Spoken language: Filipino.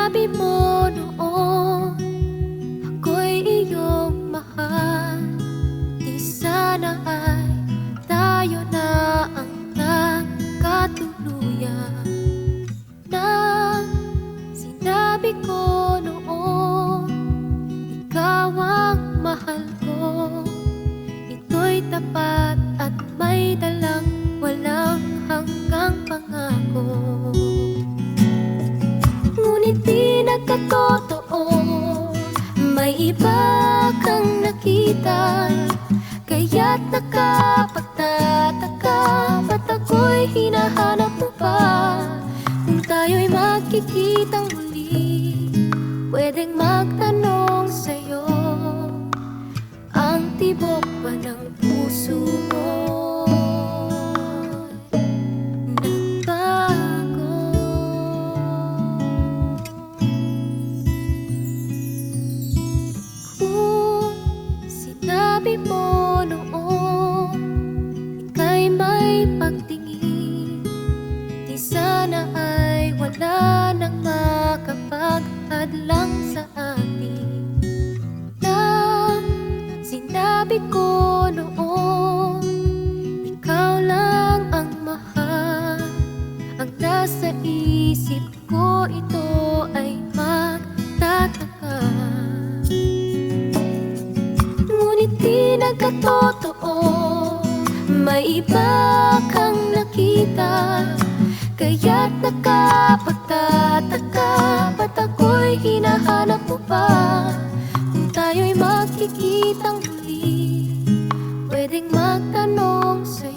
Sinabi mo noon ako'y iyong mahal, di sana ay tayo na ang nagkatuluyan. Nang sinabi ko noon ikaw ang mahal ko, ito'y tapat at may dalang walang hanggang pangako. Ngunit di nagkatotoo, may iba kang nakita, kaya't nakapagtataka, ba't ako'y hinahanap mo pa? Kung tayo'y magkikitang muli, pwedeng magtanong sa'yo, ang tibok ba ng puso mo'y nagbago? Kung sinabi mo noon ika'y may pagtingin, di sana ay wala nang makapaghadlang sa atin. Nang sinabi ko noon ikaw lang ang mahal, ang nasa isip ko ito ay magtataka. Ngunit di nagkatotoo, may iba kang nakita, kaya't nakapagtataka, ba't ako'y hinahanap mo pa? Kung tayo'y magkikitang muli, pwedeng magtanong sa'yo,